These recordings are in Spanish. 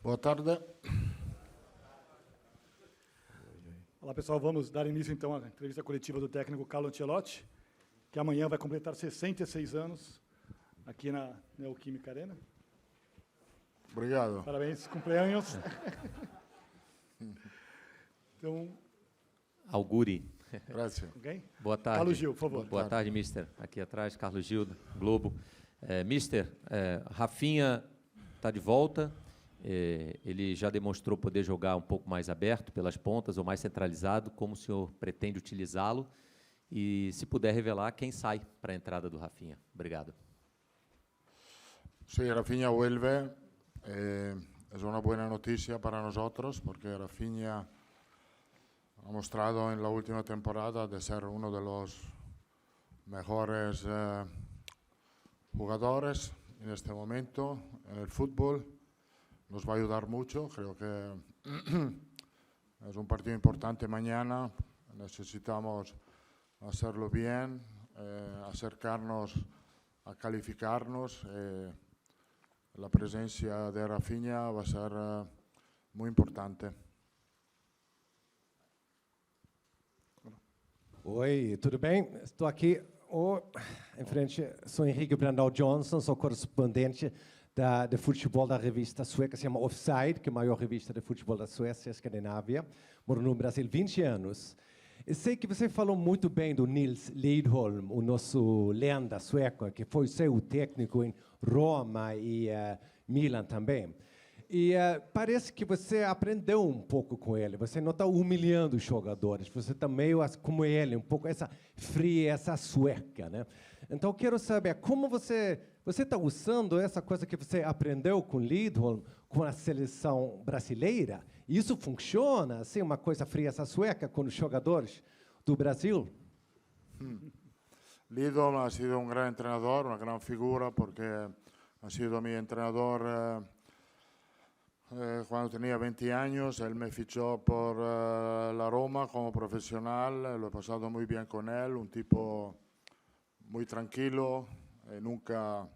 Boa tarde. Olá, pessoal. Vamos dar início, então, à entrevista coletiva do técnico Carlo Ancelotti, que amanhã vai completar 66 anos aqui na Neoquímica Arena. Obrigado. Parabéns, cumpleaños. Então, Auguri. Grazie. okay? Boa tarde. Carlos Gil, por favor. Boa tarde, mister. Aqui atrás, Carlos Gil, Globo. Mister, Rafinha está de volta. Ele já demonstrou poder jogar um pouco mais aberto pelas pontas ou mais centralizado. Como o senhor pretende utilizá-lo? E, se puder revelar, quem sai para a entrada do Rafinha? Obrigado. Sí, Rafinha vuelve. Es una buena noticia para nosotros porque Rafinha ha mostrado en la última temporada de ser uno de los mejores jugadores en este momento en el fútbol. Nos va a ayudar mucho. Creo que es un partido importante mañana. Necesitamos hacerlo bien, acercarnos a calificarnos. La presencia de Rafinha va a ser muy importante. Oi, tudo bem? Estou aqui em frente, sou Henrique Brandao Johnson, sou correspondente de futebol da revista sueca, se chama Offside, que é a maior revista de futebol da Suécia e Escandinávia. Moro no Brasil 20 anos. Eu sei que você falou muito bem do Nils Lidholm, o nosso lenda sueco, que foi seu técnico em Roma e Milan também. E parece que você aprendeu um pouco com ele. Você não está humilhando os jogadores. Você está meio como ele, um pouco essa frieza sueca, né? Então, quero saber como você está usando essa coisa que você aprendeu com Lidholm, com a seleção brasileira. Isso funciona, assim, uma coisa frieza sueca com os jogadores do Brasil? Lidholm ha sido un gran entrenador, una gran figura, porque ha sido mi entrenador cuando tenía 20 años. Él me fichó por la Roma como profesional. Lo he pasado muy bien con él, un tipo muy tranquilo, nunca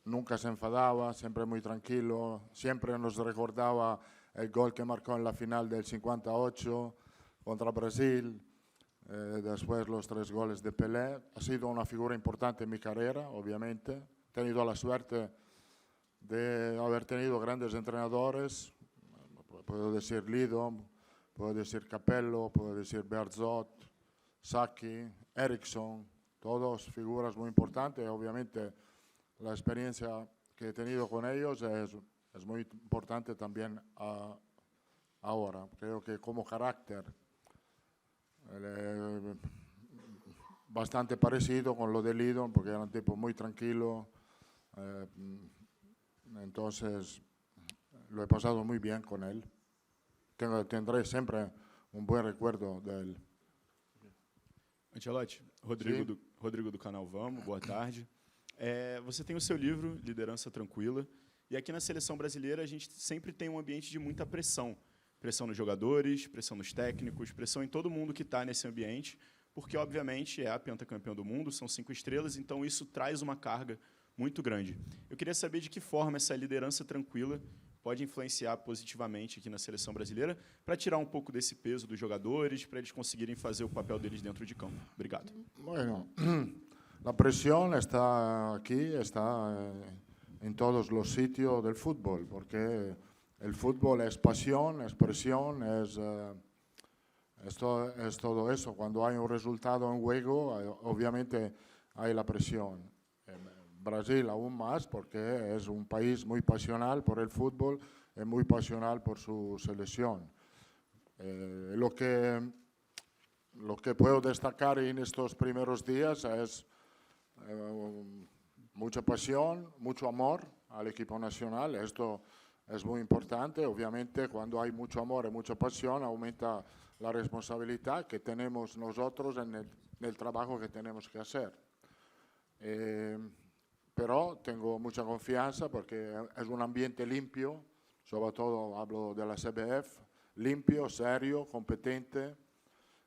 nunca se enfadaba, siempre muy tranquilo, siempre nos recordaba el gol que marcó en la final del 58 contra Brasil, después los 3 goles de Pelé. Ha sido una figura importante en mi carrera, obviamente. He tenido la suerte de haber tenido grandes entrenadores, puedo decir Lidholm, puedo decir Capello, puedo decir Berzot, Sacchi, Eriksson, todos figuras muy importantes. Obviamente la experiencia que he tenido con ellos es muy importante también ahora. Creo que como carácter bastante parecido con lo de Lidholm, porque era un tipo muy tranquilo. Entonces lo he pasado muy bien con él. Tendré sempre um bom recuerdo dele. Ancelotti, Rodrigo do canal Vamos, boa tarde. Você tem o seu livro, Liderança Tranquila, e aqui na Seleção Brasileira a gente sempre tem um ambiente de muita pressão. Pressão nos jogadores, pressão nos técnicos, pressão em todo mundo que está nesse ambiente, porque, obviamente, é a pentacampeã do mundo, são 5 estrelas, então isso traz uma carga muito grande. Eu queria saber de que forma essa liderança tranquila pode influenciar positivamente aqui na Seleção Brasileira para tirar um pouco desse peso dos jogadores, para eles conseguirem fazer o papel deles dentro de campo. Obrigado. Bueno, la presión está aquí, está en todos los sitios del fútbol, porque el fútbol es pasión, es presión, es todo eso. Cuando hay un resultado en juego, obviamente hay la presión. Brasil aún más, porque es un país muy pasional por el fútbol y muy pasional por su selección. Lo que puedo destacar en estos primeros días es mucha pasión, mucho amor al equipo nacional. Esto es muy importante. Obviamente, cuando hay mucho amor y mucha pasión, aumenta la responsabilidad que tenemos nosotros en el trabajo que tenemos que hacer. Pero tengo mucha confianza porque es un ambiente limpio, sobre todo hablo de la CBF, limpio, serio, competente.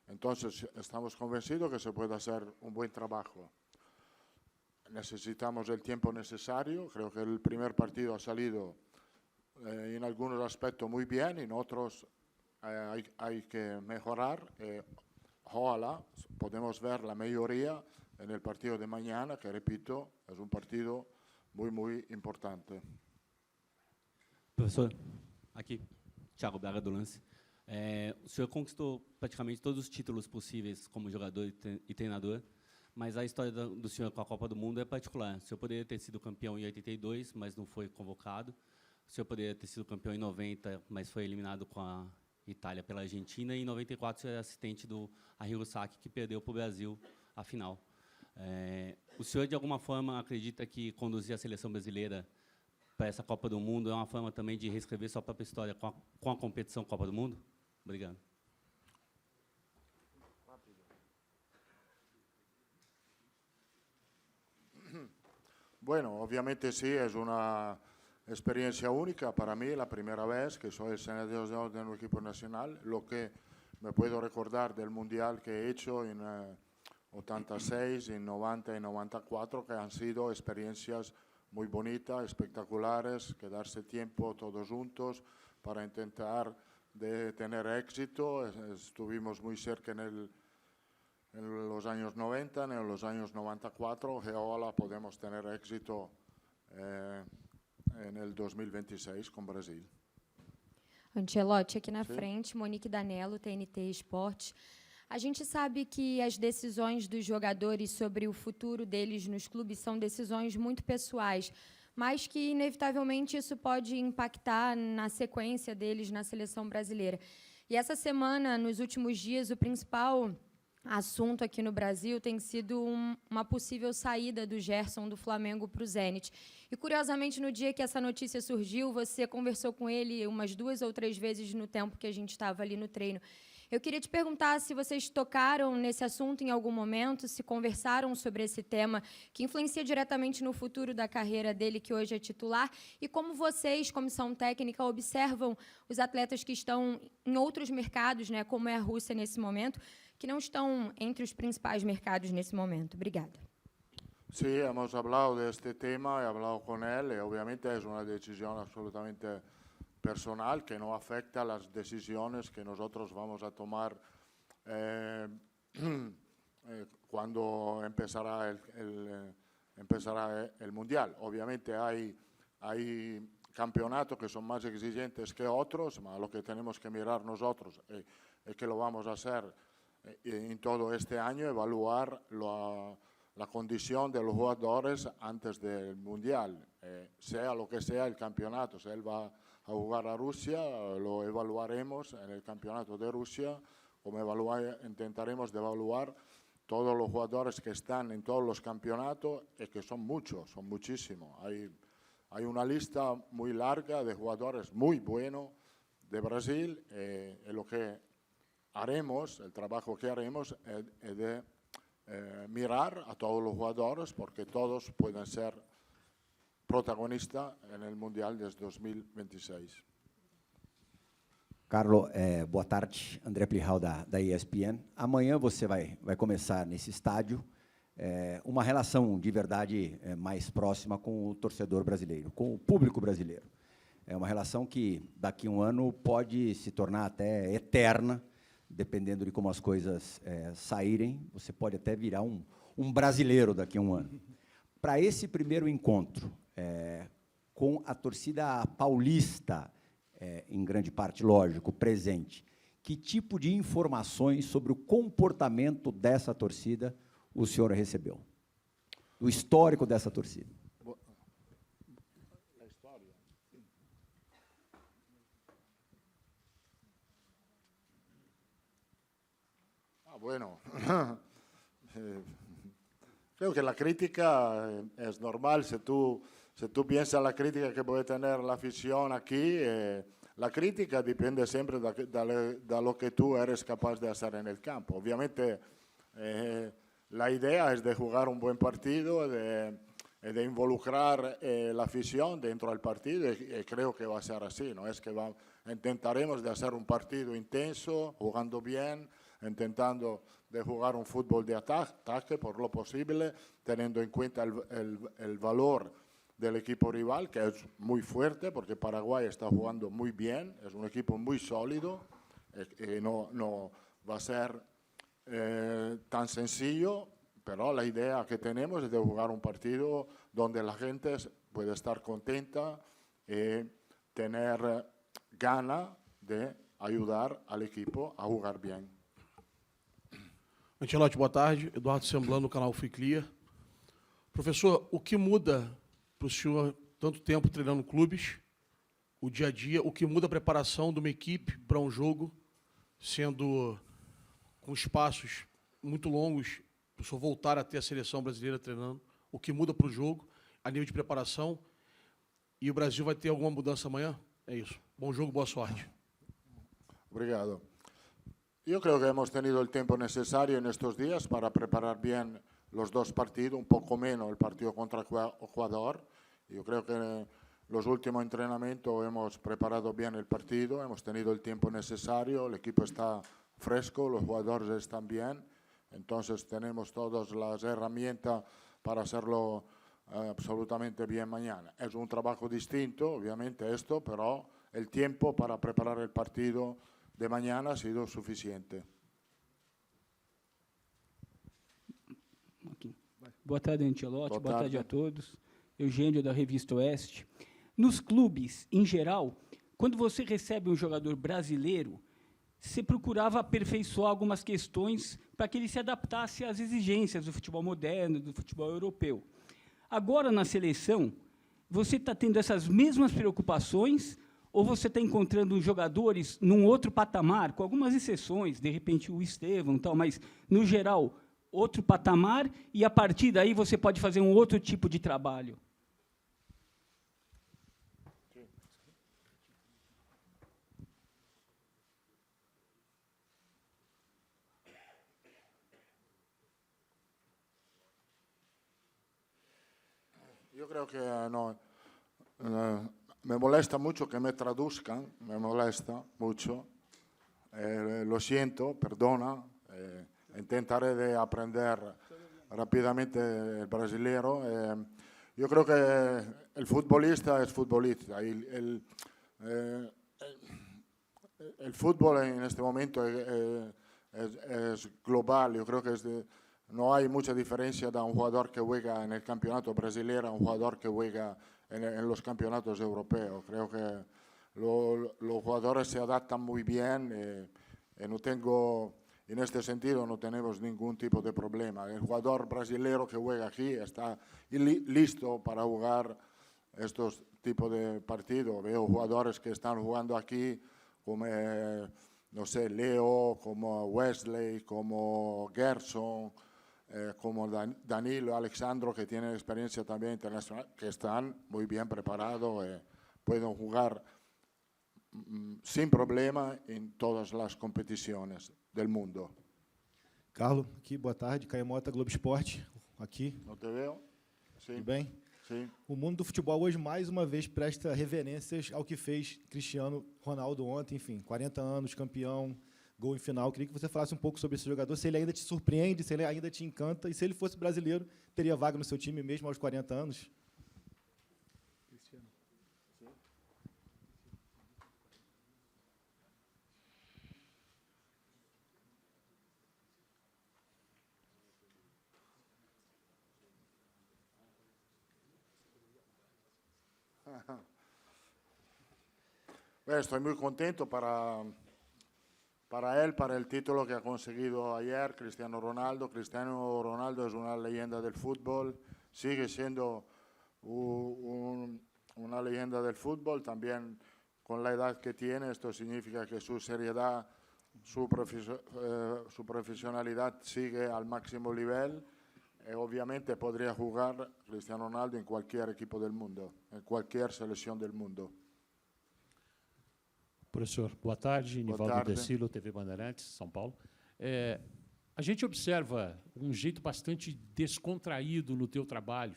Entonces estamos convencidos que se puede hacer un buen trabajo. necesitamos el tiempo necesario. Creo que el primer partido ha salido en algunos aspectos muy bien, en otros hay que mejorar. Ojalá podemos ver la mayoría en el partido de mañana, que repito, es un partido muy, muy importante. Professor, aqui, Thiago Braga do Lance. O senhor conquistou praticamente todos os títulos possíveis como jogador e treinador, mas a história do senhor com a Copa do Mundo é particular. O senhor poderia ter sido campeão em 82, mas não foi convocado. O senhor poderia ter sido campeão em 90, mas foi eliminado com a Itália pela Argentina. E em 94, o senhor é assistente do Arrigo Sacchi, que perdeu para o Brasil a final. O senhor, de alguma forma, acredita que conduzir a seleção brasileira para essa Copa do Mundo é uma forma também de reescrever sua própria história com a competição Copa do Mundo? Obrigado. Bueno, obviamente sí, es una experiencia única para mí, la primera vez que soy el senador de un equipo nacional. Lo que me puedo recordar del Mundial que he hecho en 86, en 90 y 94, que han sido experiencias muy bonitas, espectaculares, quedarse tiempo todos juntos para intentar de tener éxito. Estuvimos muy cerca en los años 90, en los años 94, y ahora podemos tener éxito en el 2026 com Brasil. Ancelotti, aqui na frente, Monique Danello, TNT Esportes. A gente sabe que as decisões dos jogadores sobre o futuro deles nos clubes são decisões muito pessoais, mas que, inevitavelmente, isso pode impactar na sequência deles na seleção brasileira. E essa semana, nos últimos dias, o principal assunto aqui no Brasil tem sido uma possível saída do Gerson do Flamengo para o Zenit. E, curiosamente, no dia que essa notícia surgiu, você conversou com ele umas 2 ou 3 vezes no tempo que a gente estava ali no treino. Eu queria te perguntar se vocês tocaram nesse assunto em algum momento, se conversaram sobre esse tema que influencia diretamente no futuro da carreira dele, que hoje é titular, e como vocês, comissão técnica, observam os atletas que estão em outros mercados, né, como é a Rússia nesse momento, que não estão entre os principais mercados nesse momento. Obrigada. Sí, hemos hablado de este tema, he hablado con él, y obviamente es una decisión absolutamente personal que no afecta a las decisiones que nosotros vamos a tomar cuando empezará el Mundial. Obviamente hay campeonatos que son más exigentes que otros, pero lo que tenemos que mirar nosotros es que lo vamos a hacer en todo este año, evaluar la condición de los jugadores antes del Mundial, sea lo que sea el campeonato. Si él va a jugar a Rusia, lo evaluaremos en el campeonato de Rusia, como intentaremos de evaluar todos los jugadores que están en todos los campeonatos, y que son muchos, son muchísimos. Hay una lista muy larga de jugadores muy buenos de Brasil, y lo que haremos, el trabajo que haremos es de mirar a todos los jugadores, porque todos pueden ser protagonistas en el Mundial de 2026. Carlo, boa tarde. André Plihal, da ESPN. Amanhã você vai começar nesse estádio uma relação de verdade mais próxima com o torcedor brasileiro, com o público brasileiro. É uma relação que, daqui a um ano, pode se tornar até eterna, dependendo de como as coisas saírem. Você pode até virar um brasileiro daqui a um ano. Para esse primeiro encontro, com a torcida paulista, em grande parte, lógico, presente, que tipo de informações sobre o comportamento dessa torcida o senhor recebeu? O histórico dessa torcida. La historia. Bueno. Creo que la crítica es normal. Si tú piensas la crítica que puede tener la afición aquí, la crítica depende siempre de lo que tú eres capaz de hacer en el campo. Obviamente, la idea es de jugar un buen partido, de involucrar la afición dentro del partido, y creo que va a ser así. ¿No? Es que intentaremos de hacer un partido intenso, jugando bien, intentando de jugar un fútbol de ataque por lo posible, teniendo en cuenta el valor del equipo rival, que es muy fuerte, porque Paraguay está jugando muy bien, es un equipo muy sólido, y no va a ser tan sencillo, pero la idea que tenemos es de jugar un partido donde la gente puede estar contenta y tener ganas de ayudar al equipo a jugar bien. Ancelotti, boa tarde. Eduardo Semblano, do canal Fui Clear. Professor, o que muda para o senhor tanto tempo treinando clubes, o dia a dia, o que muda a preparação de uma equipe para um jogo, sendo com espaços muito longos, para o senhor voltar a ter a seleção brasileira treinando, o que muda para o jogo, a nível de preparação, e o Brasil vai ter alguma mudança amanhã? É isso. Bom jogo, boa sorte. Obrigado. Yo creo que hemos tenido el tiempo necesario en estos días para preparar bien los dos partidos, un poco menos el partido contra Ecuador. Yo creo que en los últimos entrenamientos hemos preparado bien el partido, hemos tenido el tiempo necesario, el equipo está fresco, los jugadores están bien, entonces tenemos todas las herramientas para hacerlo absolutamente bien mañana. Es un trabajo distinto, obviamente esto, pero el tiempo para preparar el partido de mañana ha sido suficiente. Aqui. Boa tarde, Ancelotti. Boa tarde a todos. Eugênio, da Revista Oeste. Nos clubes, em geral, quando você recebe um jogador brasileiro, você procurava aperfeiçoar algumas questões para que ele se adaptasse às exigências do futebol moderno, do futebol europeu. Agora, na seleção, você está tendo essas mesmas preocupações ou você está encontrando jogadores num outro patamar, com algumas exceções, de repente o Estevão, tal, mas, no geral, outro patamar, e, a partir daí, você pode fazer um outro tipo de trabalho? Yo creo que no, me molesta mucho que me traduzcan, me molesta mucho. Lo siento, perdona. Intentaré de aprender rápidamente el brasilero. Yo creo que el futbolista es futbolista. El fútbol en este momento es global. Yo creo que no hay mucha diferencia de un jugador que juega en el campeonato brasileño a un jugador que juega en los campeonatos europeos. Creo que los jugadores se adaptan muy bien y no tengo, en este sentido no tenemos ningún tipo de problema. El jugador brasileño que juega aquí está listo para jugar estos tipos de partidos. Veo jugadores que están jugando aquí como, no sé, Leo, como Wesley, como Gerson, como Danilo, Alexandro, que tienen experiencia también internacional, que están muy bien preparados, pueden jugar sin problema en todas las competiciones del mundo. Carlos, aqui, boa tarde. Caio Mota, Globo Esporte, aqui. ¿No te veo? Sí. Tudo bem? Sí. O mundo do futebol hoje, mais uma vez, presta reverências ao que fez Cristiano Ronaldo ontem, enfim, 40 anos, campeão, gol em final. Queria que você falasse um pouco sobre esse jogador, se ele ainda te surpreende, se ele ainda te encanta, e se ele fosse brasileiro, teria vaga no seu time mesmo aos 40 anos? Estoy muy contento para él, para el título que ha conseguido ayer Cristiano Ronaldo. Cristiano Ronaldo es una leyenda del fútbol, sigue siendo una leyenda del fútbol, también con la edad que tiene. Esto significa que su seriedad, su profesionalidad sigue al máximo nivel. Obviamente podría jugar Cristiano Ronaldo en cualquier equipo del mundo, en cualquier selección del mundo. Professor, boa tarde. Nivaldo Decilo, TV Bandeirantes, São Paulo. A gente observa um jeito bastante descontraído no teu trabalho,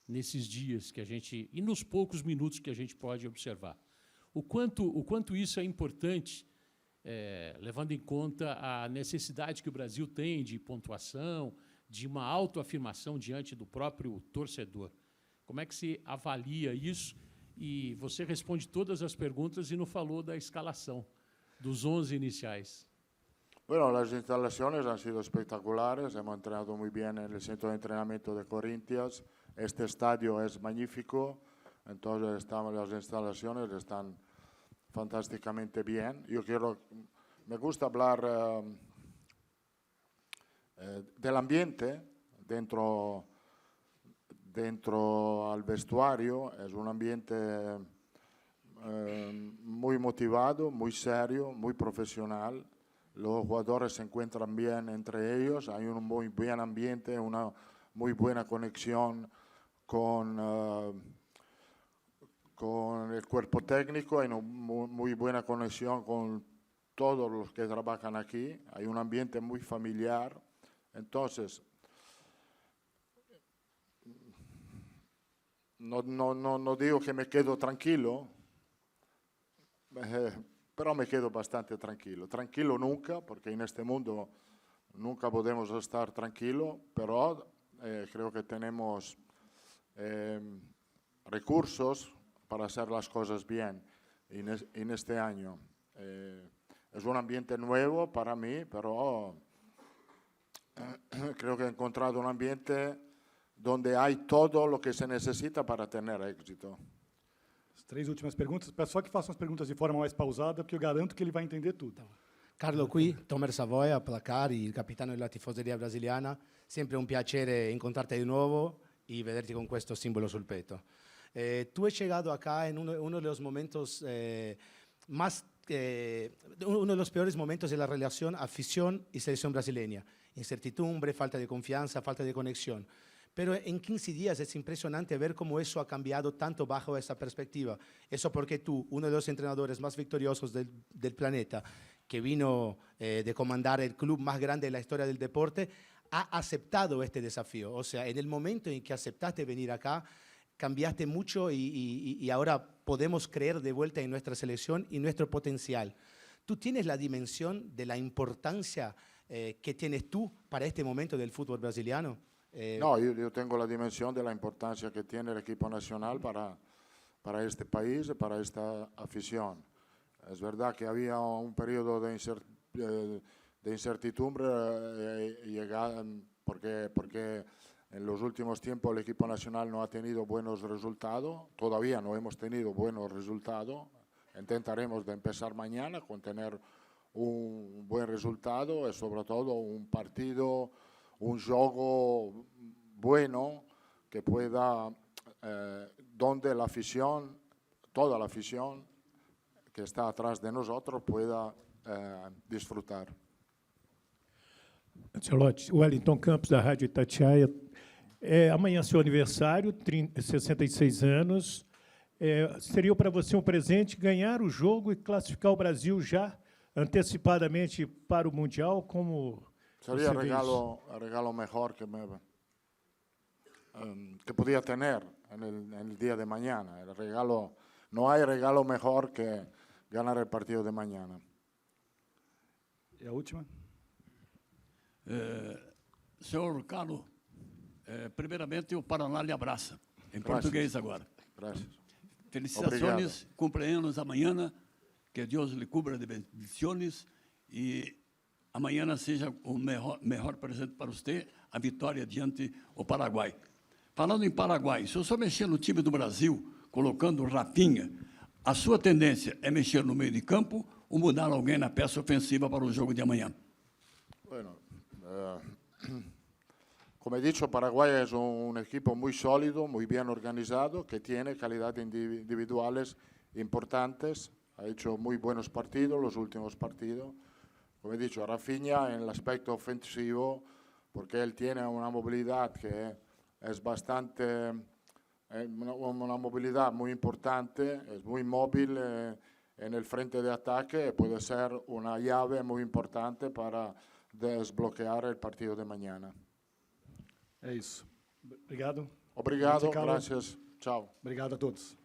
nesses dias que a gente, e nos poucos minutos que a gente pode observar. O quanto isso é importante levando em conta a necessidade que o Brasil tem de pontuação, de uma autoafirmação diante do próprio torcedor. Como é que se avalia isso? E você responde todas as perguntas e não falou da escalação, dos 11 iniciais. Bueno, las instalaciones han sido espectaculares, hemos entrenado muy bien en el centro de entrenamiento de Corinthians, este estadio es magnífico, entonces las instalaciones están fantásticamente bien. Me gusta hablar del ambiente dentro al vestuario, es un ambiente muy motivado, muy serio, muy profesional. Los jugadores se encuentran bien entre ellos, hay un muy buen ambiente, una muy buena conexión con el cuerpo técnico, hay una muy buena conexión con todos los que trabajan aquí, hay un ambiente muy familiar. Entonces, no digo que me quedo tranquilo, pero me quedo bastante tranquilo. Tranquilo nunca, porque en este mundo nunca podemos estar tranquilos, pero creo que tenemos recursos para hacer las cosas bien en este año. Es un ambiente nuevo para mí, pero creo que he encontrado un ambiente donde hay todo lo que se necesita para tener éxito. As 3 últimas perguntas, peço só que façam as perguntas de forma mais pausada, porque eu garanto que ele vai entender tudo. Carlo qui, Tomer Savoia, Placari, il capitano della tifoseria brasiliana. Sempre un piacere incontrarti di nuovo y vederti con questo simbolo sul petto. Tú has llegado acá en uno de los momentos uno de los peores momentos de la relación afición y selección brasileña. Incertidumbre, falta de confianza, falta de conexión. Pero en 15 días es impresionante ver cómo eso ha cambiado tanto bajo esa perspectiva. Eso porque tú, uno de los entrenadores más victoriosos del planeta, que vino de comandar el club más grande de la historia del deporte, ha aceptado este desafío. O sea, en el momento en que aceptaste venir acá, cambiaste mucho y ahora podemos creer de vuelta en nuestra selección y nuestro potencial. ¿Tú tienes la dimensión de la importancia que tienes tú para este momento del fútbol brasiliano? No, yo tengo la dimensión de la importancia que tiene el equipo nacional para este país y para esta afición. Es verdad que había un periodo de incertidumbre porque en los últimos tiempos el equipo nacional no ha tenido buenos resultados, todavía no hemos tenido buenos resultados. Intentaremos de empezar mañana con tener un buen resultado y sobre todo un partido, un juego bueno que pueda, donde la afición, toda la afición que está atrás de nosotros pueda disfrutar. Ancelotti, Wellington Campos, da Rádio Itatiaia. Amanhã é seu aniversário, 66 anos. Seria para você um presente ganhar o jogo e classificar o Brasil já antecipadamente para o Mundial? Como sería el regalo mejor que podía tener en el día de mañana. No hay regalo mejor que ganar el partido de mañana. ¿Y la última? Senhor Carlos, primeiramente o Paraná lhe abraça, em português agora. Graças. Felicitações, cumpleaños amanhã, que Deus lhe cubra de bendições e amanhã seja o melhor presente para você, a vitória diante do Paraguai. Falando em Paraguai, se eu só mexer no time do Brasil, colocando o Rafinha, a sua tendência é mexer no meio de campo ou mudar alguém na peça ofensiva para o jogo de amanhã? Bueno, como he dicho, Paraguay es un equipo muy sólido, muy bien organizado, que tiene calidades individuales importantes. Ha hecho muy buenos partidos, los últimos partidos. Como he dicho, Rafinha en el aspecto ofensivo, porque él tiene una movilidad que es bastante, una movilidad muy importante, es muy móvil en el frente de ataque, puede ser una llave muy importante para desbloquear el partido de mañana. É isso. Obrigado. Obrigado, gracias. Tchau. Obrigado a todos.